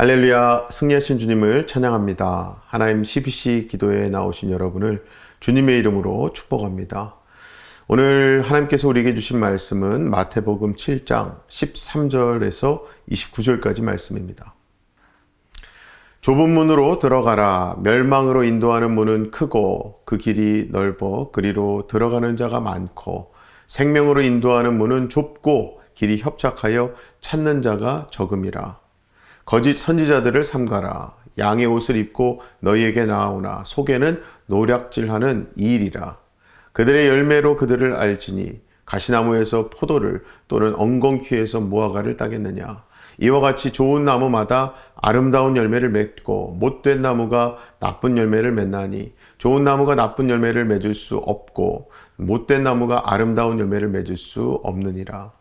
할렐루야, 승리하신 주님을 찬양합니다. 하나님 CBC 기도에 나오신 여러분을 주님의 이름으로 축복합니다. 오늘 하나님께서 우리에게 주신 말씀은 마태복음 7장 13절에서 29절까지 말씀입니다. 좁은 문으로 들어가라. 멸망으로 인도하는 문은 크고 그 길이 넓어 그리로 들어가는 자가 많고 생명으로 인도하는 문은 좁고 길이 협착하여 찾는 자가 적음이라. 거짓 선지자들을 삼가라. 양의 옷을 입고 너희에게 나아오나 속에는 노략질하는 이일이라. 그들의 열매로 그들을 알지니 가시나무에서 포도를 또는 엉겅퀴에서 무화과를 따겠느냐. 이와 같이 좋은 나무마다 아름다운 열매를 맺고 못된 나무가 나쁜 열매를 맺나니 좋은 나무가 나쁜 열매를 맺을 수 없고 못된 나무가 아름다운 열매를 맺을 수 없느니라.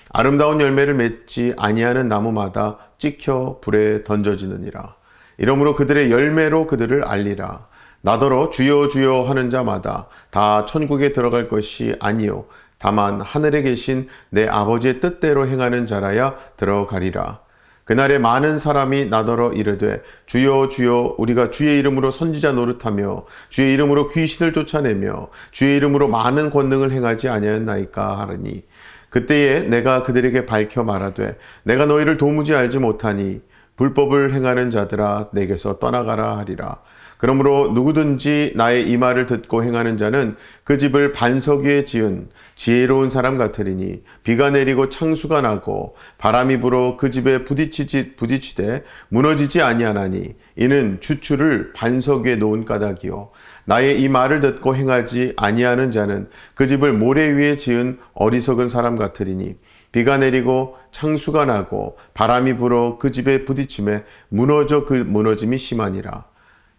아름다운 열매를 맺지 아니하는 나무마다 찍혀 불에 던져지느니라. 이러므로 그들의 열매로 그들을 알리라. 나더러 주여 주여 하는 자마다 다 천국에 들어갈 것이 아니요 다만 하늘에 계신 내 아버지의 뜻대로 행하는 자라야 들어가리라. 그날에 많은 사람이 나더러 이르되 주여 주여 우리가 주의 이름으로 선지자 노릇하며 주의 이름으로 귀신을 쫓아내며 주의 이름으로 많은 권능을 행하지 아니하였나이까 하느니 그때에 내가 그들에게 밝혀 말하되 내가 너희를 도무지 알지 못하니 불법을 행하는 자들아 내게서 떠나가라 하리라. 그러므로 누구든지 나의 이 말을 듣고 행하는 자는 그 집을 반석 위에 지은 지혜로운 사람 같으리니 비가 내리고 창수가 나고 바람이 불어 그 집에 부딪히되 무너지지 아니하나니 이는 주추를 반석 위에 놓은 까닭이요 나의 이 말을 듣고 행하지 아니하는 자는 그 집을 모래 위에 지은 어리석은 사람 같으리니 비가 내리고 창수가 나고 바람이 불어 그 집에 부딪힘에 무너져 그 무너짐이 심하니라.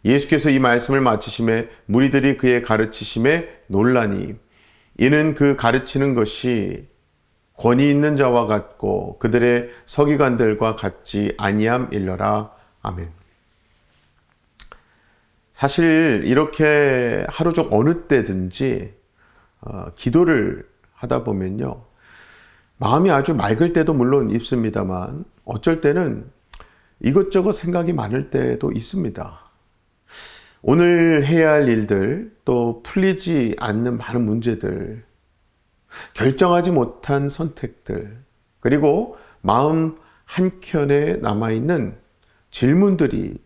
예수께서 이 말씀을 마치심에 무리들이 그의 가르치심에 놀라니 이는 그 가르치는 것이 권위 있는 자와 같고 그들의 서기관들과 같지 아니함일러라. 아멘. 사실 이렇게 하루 종 어느 때든지 기도를 하다 보면요 마음이 아주 맑을 때도 물론 있습니다만 어쩔 때는 이것저것 생각이 많을 때도 있습니다. 오늘 해야 할 일들, 또 풀리지 않는 많은 문제들, 결정하지 못한 선택들, 그리고 마음 한켠에 남아있는 질문들이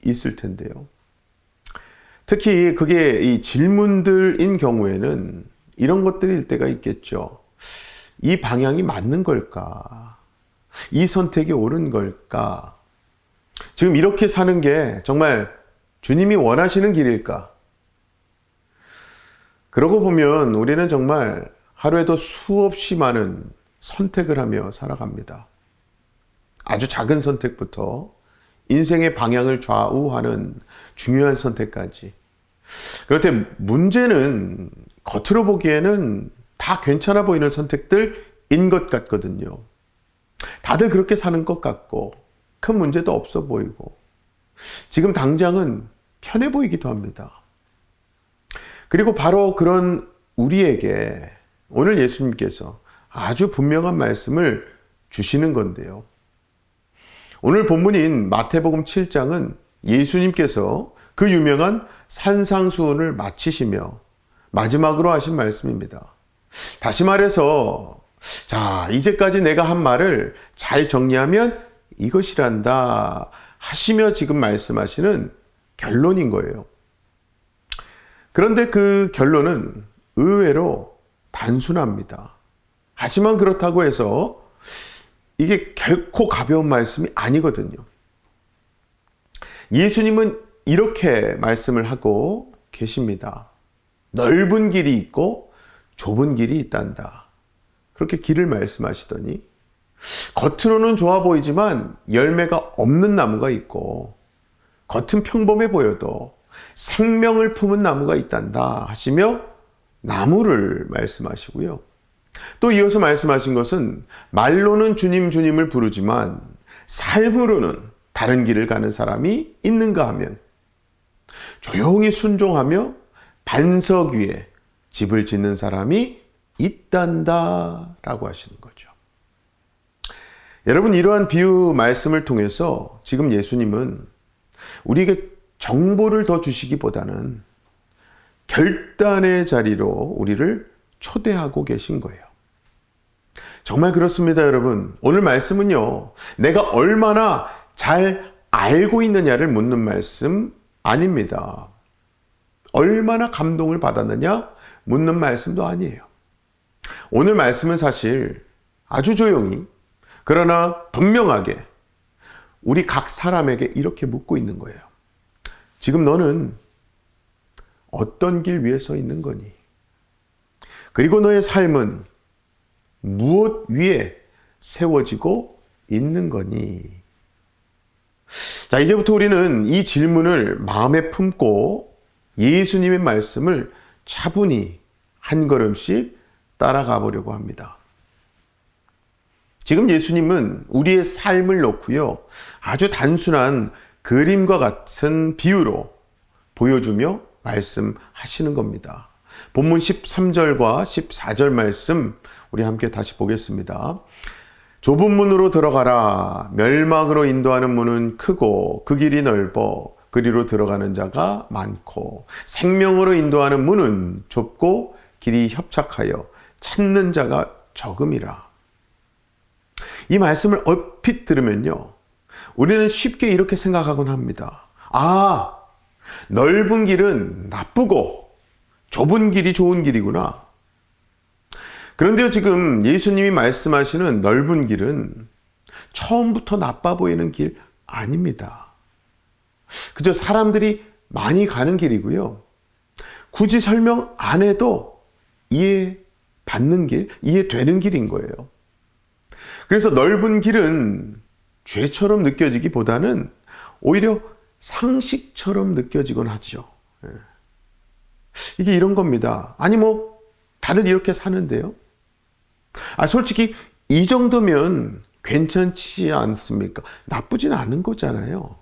있을 텐데요. 특히 그게 이 질문들인 경우에는 이런 것들일 때가 있겠죠. 이 방향이 맞는 걸까? 이 선택이 옳은 걸까? 지금 이렇게 사는 게 정말 주님이 원하시는 길일까? 그러고 보면 우리는 정말 하루에도 수없이 많은 선택을 하며 살아갑니다. 아주 작은 선택부터 인생의 방향을 좌우하는 중요한 선택까지. 그런데 문제는 겉으로 보기에는 다 괜찮아 보이는 선택들인 것 같거든요. 다들 그렇게 사는 것 같고 큰 문제도 없어 보이고 지금 당장은 편해 보이기도 합니다. 그리고 바로 그런 우리에게 오늘 예수님께서 아주 분명한 말씀을 주시는 건데요. 오늘 본문인 마태복음 7장은 예수님께서 그 유명한 산상수훈을 마치시며 마지막으로 하신 말씀입니다. 다시 말해서 자, 이제까지 내가 한 말을 잘 정리하면 이것이란다 하시며 지금 말씀하시는 결론인 거예요. 그런데 그 결론은 의외로 단순합니다. 하지만 그렇다고 해서 이게 결코 가벼운 말씀이 아니거든요. 예수님은 이렇게 말씀을 하고 계십니다. 넓은 길이 있고 좁은 길이 있단다. 그렇게 길을 말씀하시더니 겉으로는 좋아 보이지만 열매가 없는 나무가 있고 겉은 평범해 보여도 생명을 품은 나무가 있단다 하시며 나무를 말씀하시고요. 또 이어서 말씀하신 것은 말로는 주님 주님을 부르지만 삶으로는 다른 길을 가는 사람이 있는가 하면 조용히 순종하며 반석 위에 집을 짓는 사람이 있단다 라고 하시는 거죠. 여러분, 이러한 비유 말씀을 통해서 지금 예수님은 우리에게 정보를 더 주시기보다는 결단의 자리로 우리를 초대하고 계신 거예요. 정말 그렇습니다, 여러분. 오늘 말씀은요, 내가 얼마나 잘 알고 있느냐를 묻는 말씀 아닙니다. 얼마나 감동을 받았느냐 묻는 말씀도 아니에요. 오늘 말씀은 사실 아주 조용히, 그러나 분명하게 우리 각 사람에게 이렇게 묻고 있는 거예요. 지금 너는 어떤 길 위에 서 있는 거니? 그리고 너의 삶은 무엇 위에 세워지고 있는 거니? 자, 이제부터 우리는 이 질문을 마음에 품고 예수님의 말씀을 차분히 한 걸음씩 따라가 보려고 합니다. 지금 예수님은 우리의 삶을 놓고요, 아주 단순한 그림과 같은 비유로 보여주며 말씀하시는 겁니다. 본문 13절과 14절 말씀 우리 함께 다시 보겠습니다. 좁은 문으로 들어가라. 멸망으로 인도하는 문은 크고 그 길이 넓어 그리로 들어가는 자가 많고 생명으로 인도하는 문은 좁고 길이 협착하여 찾는 자가 적음이라. 이 말씀을 얼핏 들으면요, 우리는 쉽게 이렇게 생각하곤 합니다. 아, 넓은 길은 나쁘고 좁은 길이 좋은 길이구나. 그런데요, 지금 예수님이 말씀하시는 넓은 길은 처음부터 나빠 보이는 길 아닙니다. 그저 사람들이 많이 가는 길이고요, 굳이 설명 안 해도 이해받는 길, 이해되는 길인 거예요. 그래서 넓은 길은 죄처럼 느껴지기보다는 오히려 상식처럼 느껴지곤 하죠. 이게 이런 겁니다. 아니 뭐 다들 이렇게 사는데요. 솔직히 이 정도면 괜찮지 않습니까? 나쁘진 않은 거잖아요.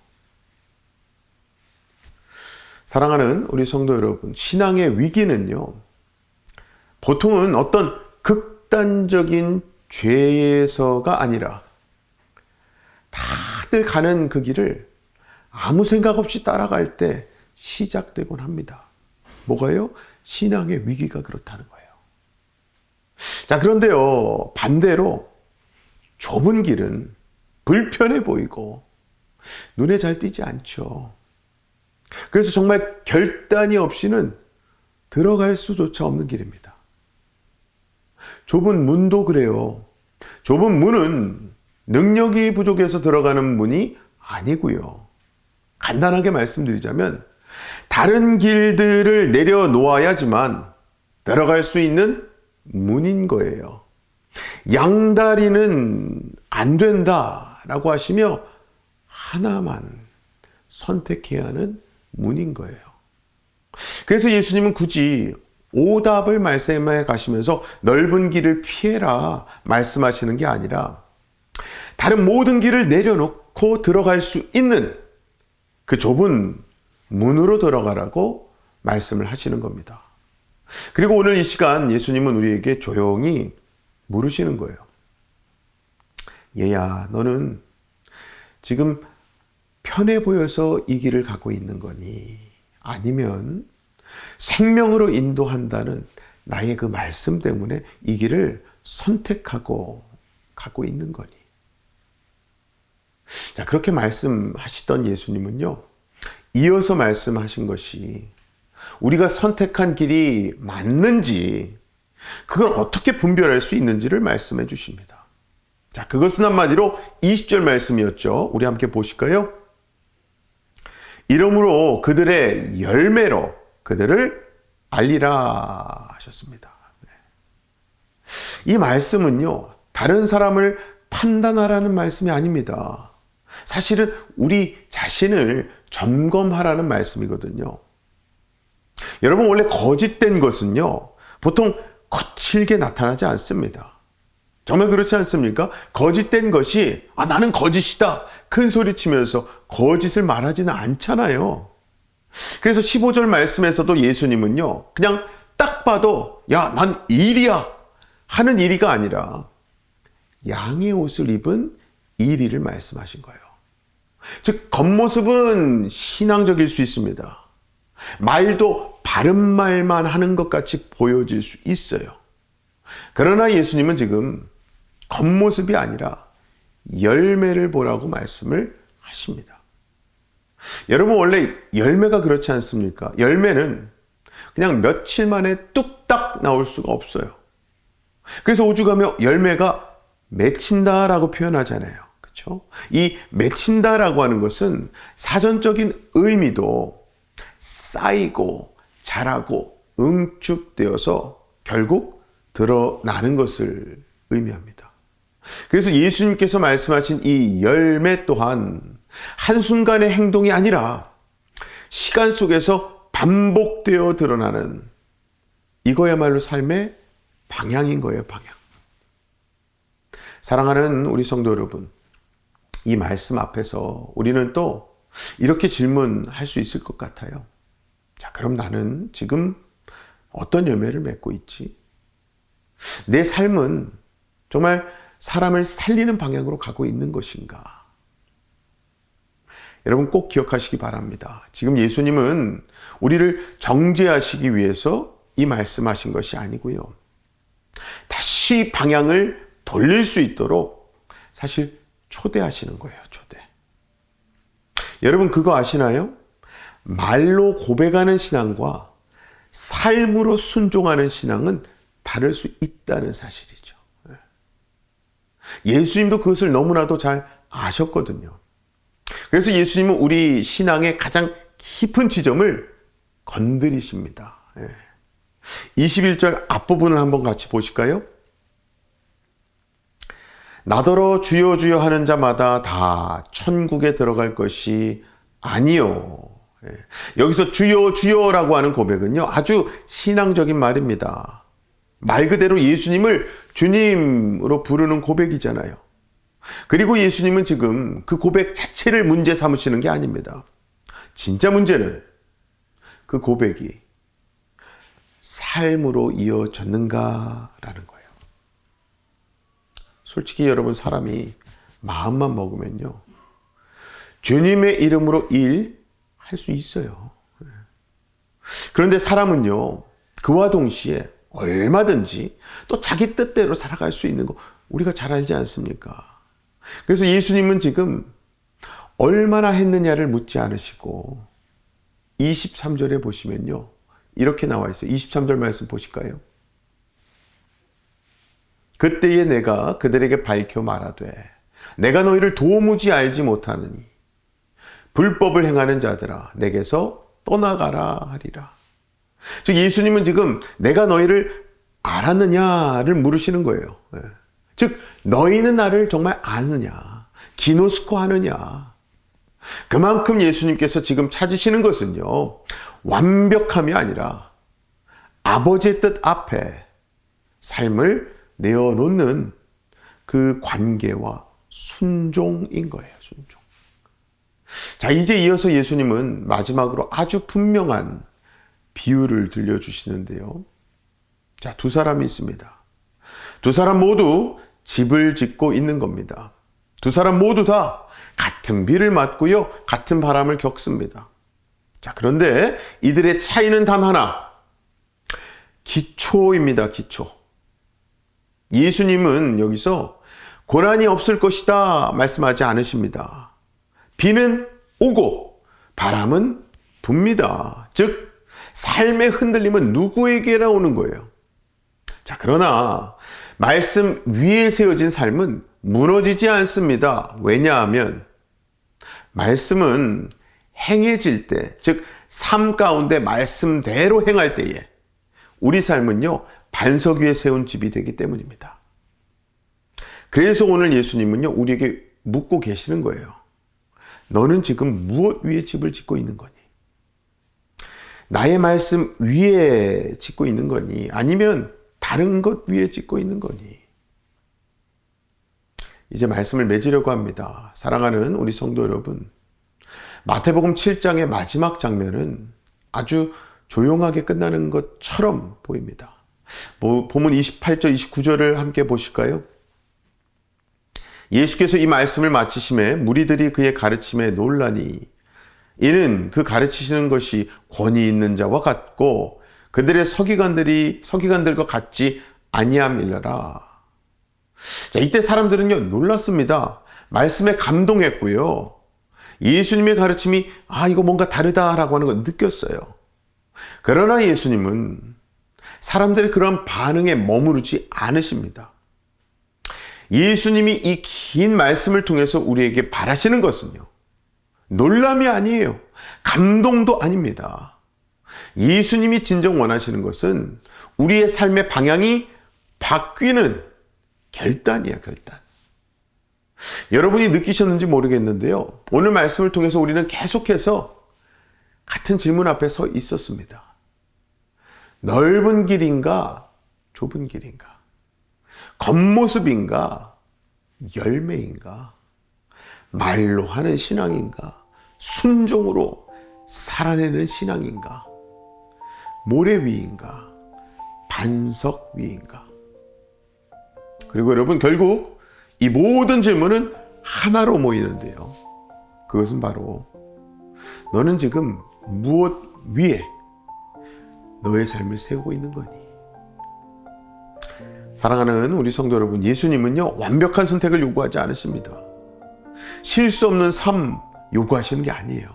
사랑하는 우리 성도 여러분, 신앙의 위기는요, 보통은 어떤 극단적인 죄에서가 아니라 다들 가는 그 길을 아무 생각 없이 따라갈 때 시작되곤 합니다. 뭐가요? 신앙의 위기가 그렇다는 거예요. 자, 그런데요, 반대로 좁은 길은 불편해 보이고 눈에 잘 띄지 않죠. 그래서 정말 결단이 없이는 들어갈 수조차 없는 길입니다. 좁은 문도 그래요. 좁은 문은 능력이 부족해서 들어가는 문이 아니고요. 간단하게 말씀드리자면 다른 길들을 내려놓아야지만 들어갈 수 있는 문인 거예요. 양다리는 안 된다라고 하시며 하나만 선택해야 하는 문인 거예요. 그래서 예수님은 굳이 오답을 말씀해 가시면서 넓은 길을 피해라 말씀하시는 게 아니라 다른 모든 길을 내려놓고 들어갈 수 있는 그 좁은 문으로 들어가라고 말씀을 하시는 겁니다. 그리고 오늘 이 시간 예수님은 우리에게 조용히 물으시는 거예요. 얘야, 너는 지금 편해 보여서 이 길을 가고 있는 거니? 아니면 생명으로 인도한다는 나의 그 말씀 때문에 이 길을 선택하고 가고 있는 거니? 자, 그렇게 말씀하시던 예수님은요, 이어서 말씀하신 것이 우리가 선택한 길이 맞는지, 그걸 어떻게 분별할 수 있는지를 말씀해 주십니다. 자, 그것은 한마디로 20절 말씀이었죠. 우리 함께 보실까요? 이러므로 그들의 열매로 그들을 알리라 하셨습니다. 이 말씀은요, 다른 사람을 판단하라는 말씀이 아닙니다. 사실은 우리 자신을 점검하라는 말씀이거든요. 여러분, 원래 거짓된 것은요, 보통 거칠게 나타나지 않습니다. 정말 그렇지 않습니까? 거짓된 것이 나는 거짓이다 큰 소리 치면서 거짓을 말하지는 않잖아요. 그래서 15절 말씀에서도 예수님은요, 그냥 딱 봐도 야, 난 일이야 하는 일이가 아니라 양의 옷을 입은 일을 말씀하신 거예요. 즉 겉모습은 신앙적일 수 있습니다. 말도 바른 말만 하는 것 같이 보여질 수 있어요. 그러나 예수님은 지금 겉모습이 아니라 열매를 보라고 말씀을 하십니다. 여러분, 원래 열매가 그렇지 않습니까? 열매는 그냥 며칠 만에 뚝딱 나올 수가 없어요. 그래서 오죽하면 열매가 맺힌다라고 표현하잖아요. 그렇죠? 이 맺힌다라고 하는 것은 사전적인 의미도 쌓이고 자라고 응축되어서 결국 드러나는 것을 의미합니다. 그래서 예수님께서 말씀하신 이 열매 또한 한순간의 행동이 아니라 시간 속에서 반복되어 드러나는, 이거야말로 삶의 방향인 거예요, 방향. 사랑하는 우리 성도 여러분, 이 말씀 앞에서 우리는 또 이렇게 질문할 수 있을 것 같아요. 자, 그럼 나는 지금 어떤 열매를 맺고 있지? 내 삶은 정말 사람을 살리는 방향으로 가고 있는 것인가? 여러분 꼭 기억하시기 바랍니다. 지금 예수님은 우리를 정죄하시기 위해서 이 말씀하신 것이 아니고요. 다시 방향을 돌릴 수 있도록 사실 초대하시는 거예요, 초대. 여러분 그거 아시나요? 말로 고백하는 신앙과 삶으로 순종하는 신앙은 다를 수 있다는 사실이죠. 예수님도 그것을 너무나도 잘 아셨거든요. 그래서 예수님은 우리 신앙의 가장 깊은 지점을 건드리십니다. 21절 앞부분을 한번 같이 보실까요? 나더러 주여 주여 하는 자마다 다 천국에 들어갈 것이 아니요. 여기서 주여 주여라고 하는 고백은요, 아주 신앙적인 말입니다. 말 그대로 예수님을 주님으로 부르는 고백이잖아요. 그리고 예수님은 지금 그 고백 자체를 문제 삼으시는 게 아닙니다. 진짜 문제는 그 고백이 삶으로 이어졌는가라는 거예요. 솔직히 여러분, 사람이 마음만 먹으면요, 주님의 이름으로 일할 수 있어요. 그런데 사람은요, 그와 동시에 얼마든지 또 자기 뜻대로 살아갈 수 있는 거 우리가 잘 알지 않습니까? 그래서 예수님은 지금 얼마나 했느냐를 묻지 않으시고 23절에 보시면요, 이렇게 나와 있어요. 23절 말씀 보실까요? 그때에 내가 그들에게 밝혀 말하되 내가 너희를 도무지 알지 못하느니 불법을 행하는 자들아 내게서 떠나가라 하리라. 즉 예수님은 지금 내가 너희를 알았느냐를 물으시는 거예요. 즉 너희는 나를 정말 아느냐, 기노스코 하느냐. 그만큼 예수님께서 지금 찾으시는 것은요, 완벽함이 아니라 아버지의 뜻 앞에 삶을 내어놓는 그 관계와 순종인 거예요. 순종. 자, 이제 이어서 예수님은 마지막으로 아주 분명한 비유를 들려주시는데요. 자, 두 사람이 있습니다. 두 사람 모두 집을 짓고 있는 겁니다. 두 사람 모두 다 같은 비를 맞고요, 같은 바람을 겪습니다. 자, 그런데 이들의 차이는 단 하나, 기초입니다. 기초. 예수님은 여기서 고난이 없을 것이다 말씀하지 않으십니다. 비는 오고 바람은 붑니다. 즉 삶의 흔들림은 누구에게나 오는 거예요. 자, 그러나 말씀 위에 세워진 삶은 무너지지 않습니다. 왜냐하면 말씀은 행해질 때, 즉 삶 가운데 말씀대로 행할 때에 우리 삶은요, 반석 위에 세운 집이 되기 때문입니다. 그래서 오늘 예수님은요, 우리에게 묻고 계시는 거예요. 너는 지금 무엇 위에 집을 짓고 있는 거니? 나의 말씀 위에 짓고 있는 거니? 아니면 다른 것 위에 짓고 있는 거니? 이제 말씀을 맺으려고 합니다. 사랑하는 우리 성도 여러분, 마태복음 7장의 마지막 장면은 아주 조용하게 끝나는 것처럼 보입니다. 본문 28절, 29절을 함께 보실까요? 예수께서 이 말씀을 마치심에 무리들이 그의 가르침에 놀라니 이는 그 가르치시는 것이 권위 있는 자와 같고 그들의 서기관들과 같지 아니함이라. 자, 이때 사람들은요 놀랐습니다. 말씀에 감동했고요. 예수님의 가르침이 이거 뭔가 다르다라고 하는 걸 느꼈어요. 그러나 예수님은 사람들의 그런 반응에 머무르지 않으십니다. 예수님이 이 긴 말씀을 통해서 우리에게 바라시는 것은요, 놀람이 아니에요. 감동도 아닙니다. 예수님이 진정 원하시는 것은 우리의 삶의 방향이 바뀌는 결단이야, 결단. 여러분이 느끼셨는지 모르겠는데요. 오늘 말씀을 통해서 우리는 계속해서 같은 질문 앞에 서 있었습니다. 넓은 길인가, 좁은 길인가? 겉모습인가, 열매인가? 말로 하는 신앙인가? 순종으로 살아내는 신앙인가? 모래 위인가? 반석 위인가? 그리고 여러분, 결국 이 모든 질문은 하나로 모이는데요. 그것은 바로 너는 지금 무엇 위에 너의 삶을 세우고 있는 거니? 사랑하는 우리 성도 여러분, 예수님은요 완벽한 선택을 요구하지 않으십니다. 실수 없는 삶 요구하시는 게 아니에요.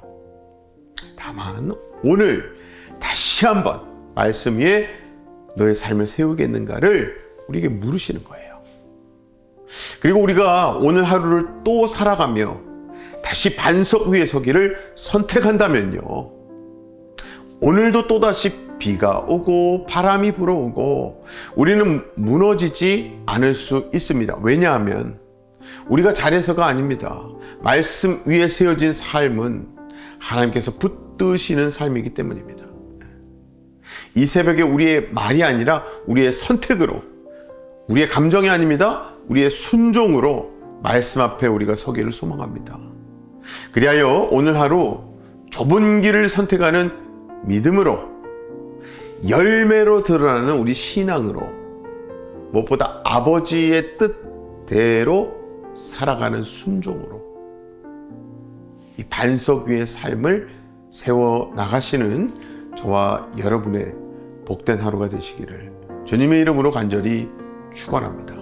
다만 오늘 다시 한번 말씀 위에 너의 삶을 세우겠는가를 우리에게 물으시는 거예요. 그리고 우리가 오늘 하루를 또 살아가며 다시 반석 위에 서기를 선택한다면요, 오늘도 또다시 비가 오고 바람이 불어오고 우리는 무너지지 않을 수 있습니다. 왜냐하면 우리가 잘해서가 아닙니다. 말씀 위에 세워진 삶은 하나님께서 붙드시는 삶이기 때문입니다. 이 새벽에 우리의 말이 아니라 우리의 선택으로, 우리의 감정이 아닙니다. 우리의 순종으로 말씀 앞에 우리가 서기를 소망합니다. 그리하여 오늘 하루 좁은 길을 선택하는 믿음으로, 열매로 드러나는 우리 신앙으로, 무엇보다 아버지의 뜻대로 살아가는 순종으로 이 반석 위의 삶을 세워 나가시는 저와 여러분의 복된 하루가 되시기를 주님의 이름으로 간절히 축원합니다.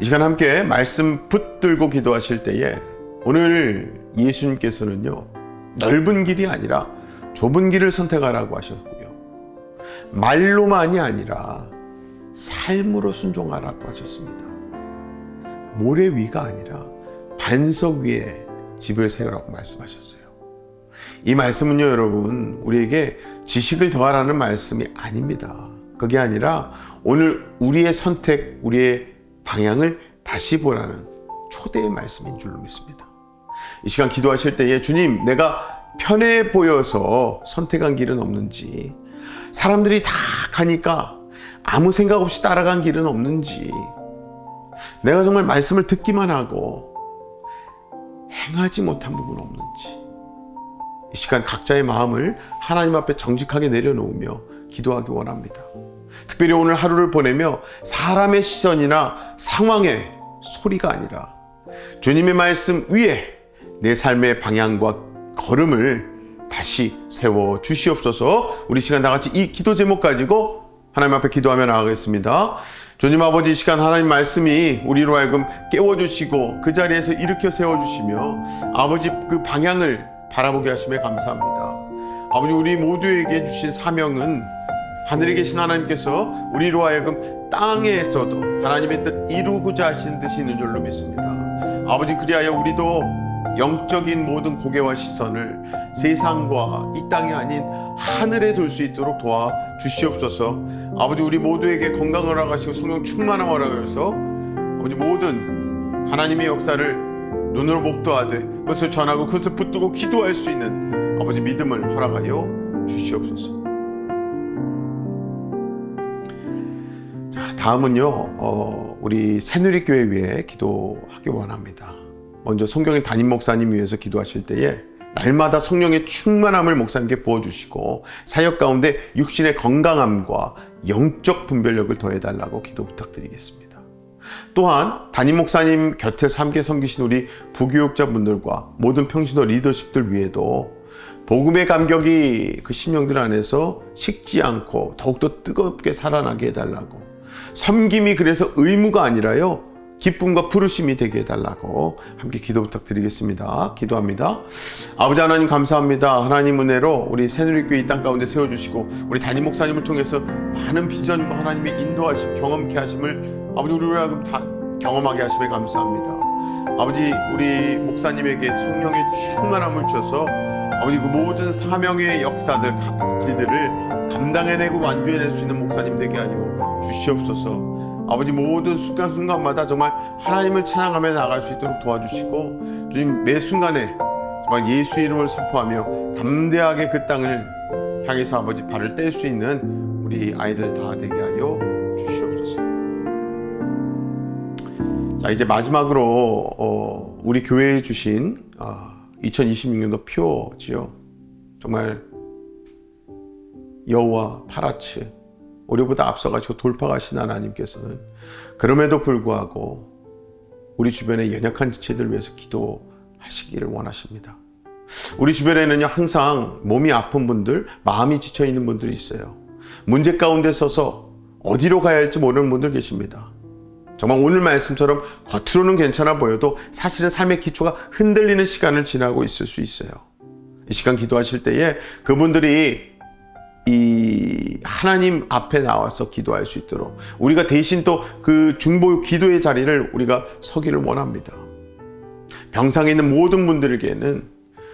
이 시간 함께 말씀 붙들고 기도하실 때에 오늘 예수님께서는요 넓은 길이 아니라 좁은 길을 선택하라고 하셨고요, 말로만이 아니라 삶으로 순종하라고 하셨습니다. 모래 위가 아니라 반석 위에 집을 세우라고 말씀하셨어요. 이 말씀은요 여러분, 우리에게 지식을 더하라는 말씀이 아닙니다. 그게 아니라 오늘 우리의 선택, 우리의 방향을 다시 보라는 초대의 말씀인 줄로 믿습니다. 이 시간 기도하실 때에 주님, 내가 편해 보여서 선택한 길은 없는지, 사람들이 다 가니까 아무 생각 없이 따라간 길은 없는지, 내가 정말 말씀을 듣기만 하고 행하지 못한 부분은 없는지, 이 시간 각자의 마음을 하나님 앞에 정직하게 내려놓으며 기도하기 원합니다. 특별히 오늘 하루를 보내며 사람의 시선이나 상황의 소리가 아니라 주님의 말씀 위에 내 삶의 방향과 걸음을 다시 세워 주시옵소서. 우리 시간 다 같이 이 기도 제목 가지고 하나님 앞에 기도하며 나가겠습니다. 주님 아버지, 이 시간 하나님 말씀이 우리로 하여금 깨워주시고 그 자리에서 일으켜 세워주시며 아버지 그 방향을 바라보게 하심에 감사합니다. 아버지, 우리 모두에게 주신 사명은 하늘에 계신 하나님께서 우리로 하여금 땅에서도 하나님의 뜻 이루고자 하신 뜻이 있는 줄로 믿습니다. 아버지, 그리하여 우리도 영적인 모든 고개와 시선을 세상과 이 땅이 아닌 하늘에 둘 수 있도록 도와 주시옵소서. 아버지, 우리 모두에게 건강을 허락하시고 성령 충만함을 허락하셔서 아버지 모든 하나님의 역사를 눈으로 목도하되 그것을 전하고 그것을 붙들고 기도할 수 있는 아버지 믿음을 허락하여 주시옵소서. 자, 다음은요 우리 새누리교회 위해 기도하기 원합니다. 먼저 성경의 담임 목사님 위해서 기도하실 때에 날마다 성령의 충만함을 목사님께 부어주시고 사역 가운데 육신의 건강함과 영적 분별력을 더해달라고 기도 부탁드리겠습니다. 또한 담임 목사님 곁에서 함께 섬기신 우리 부교육자분들과 모든 평신도 리더십들 위에도 복음의 감격이 그 심령들 안에서 식지 않고 더욱더 뜨겁게 살아나게 해달라고, 섬김이 그래서 의무가 아니라요 기쁨과 부르심이 되게 해달라고 함께 기도 부탁드리겠습니다. 기도합니다. 아버지 하나님 감사합니다. 하나님 은혜로 우리 새누리교회 이 땅 가운데 세워주시고 우리 담임 목사님을 통해서 많은 비전과 하나님의 인도하심, 경험케 하심을 아버지 우리로 하여금 다 경험하게 하심에 감사합니다. 아버지 우리 목사님에게 성령의 충만함을 주셔서 아버지 그 모든 사명의 역사들, 길들을 감당해내고 완주해낼 수 있는 목사님 되게 하여 주시옵소서. 아버지 모든 순간순간마다 정말 하나님을 찬양하며 나아갈 수 있도록 도와주시고 주님 매 순간에 정말 예수 이름을 선포하며 담대하게 그 땅을 향해서 아버지 발을 뗄 수 있는 우리 아이들 다 되게 하여 주시옵소서. 자, 이제 마지막으로 우리 교회에 주신 2026년도 표지요. 정말 여호와 파라츠, 우리보다 앞서가시고 돌파하신 하나님께서는 그럼에도 불구하고 우리 주변의 연약한 지체들을 위해서 기도하시기를 원하십니다. 우리 주변에는요 항상 몸이 아픈 분들, 마음이 지쳐있는 분들이 있어요. 문제 가운데 서서 어디로 가야 할지 모르는 분들 계십니다. 정말 오늘 말씀처럼 겉으로는 괜찮아 보여도 사실은 삶의 기초가 흔들리는 시간을 지나고 있을 수 있어요. 이 시간 기도하실 때에 그분들이 이 하나님 앞에 나와서 기도할 수 있도록 우리가 대신 또 그 중보 기도의 자리를 우리가 서기를 원합니다. 병상에 있는 모든 분들에게는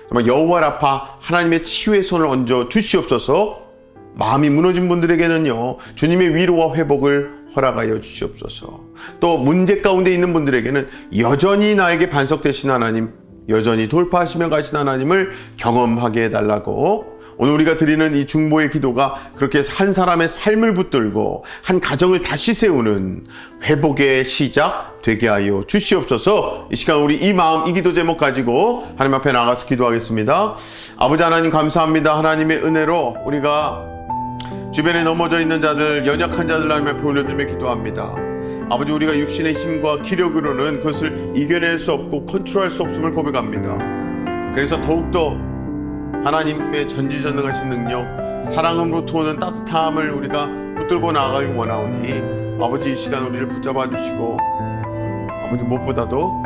정말 여호와 라파 하나님의 치유의 손을 얹어 주시옵소서. 마음이 무너진 분들에게는요 주님의 위로와 회복을 허락하여 주시옵소서. 또 문제 가운데 있는 분들에게는 여전히 나에게 반석되신 하나님, 여전히 돌파하시며 가신 하나님을 경험하게 해달라고, 오늘 우리가 드리는 이 중보의 기도가 그렇게 한 사람의 삶을 붙들고 한 가정을 다시 세우는 회복의 시작 되게 하여 주시옵소서. 이 시간 우리 이 마음, 이 기도 제목 가지고 하나님 앞에 나가서 기도하겠습니다. 아버지 하나님 감사합니다. 하나님의 은혜로 우리가 주변에 넘어져 있는 자들, 연약한 자들 하나님 앞에 올려드리며 기도합니다. 아버지 우리가 육신의 힘과 기력으로는 그것을 이겨낼 수 없고 컨트롤할 수 없음을 고백합니다. 그래서 더욱더 하나님의 전지전능하신 능력, 사랑으로부터 오는 따뜻함을 우리가 붙들고 나아가기 원하오니 아버지 이 시간 우리를 붙잡아 주시고 아버지 무엇보다도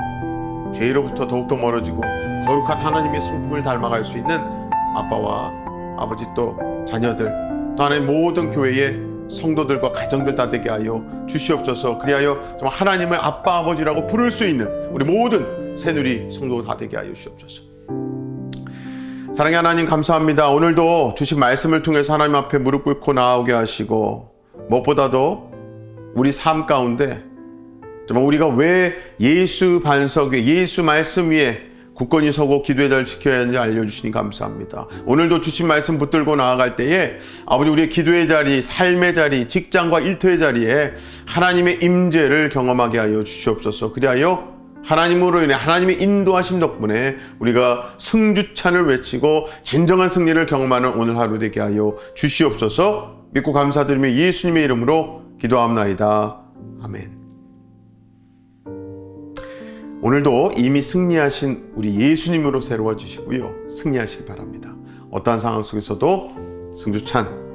죄로부터 더욱더 멀어지고 거룩한 하나님의 성품을 닮아갈 수 있는 아빠와 아버지 또 자녀들 또 하나님 모든 교회의 성도들과 가정들 다 되게 하여 주시옵소서. 그리하여 정말 하나님을 아빠 아버지라고 부를 수 있는 우리 모든 새누리 성도 다 되게 하여 주시옵소서. 사랑의 하나님 감사합니다. 오늘도 주신 말씀을 통해서 하나님 앞에 무릎 꿇고 나오게 하시고 무엇보다도 우리 삶 가운데 정말 우리가 왜 예수 반석 위에, 예수 말씀 위에 굳건히 서고 기도의 자리를 지켜야 하는지 알려주시니 감사합니다. 오늘도 주신 말씀 붙들고 나아갈 때에 아버지 우리의 기도의 자리, 삶의 자리, 직장과 일터의 자리에 하나님의 임재를 경험하게 하여 주시옵소서. 그리하여 하나님으로 인해 하나님의 인도하심 덕분에 우리가 승주찬을 외치고 진정한 승리를 경험하는 오늘 하루 되게 하여 주시옵소서. 믿고 감사드리며 예수님의 이름으로 기도합나이다. 아멘. 오늘도 이미 승리하신 우리 예수님으로 새로워지시고요. 승리하시기 바랍니다. 어떠한 상황 속에서도 승주찬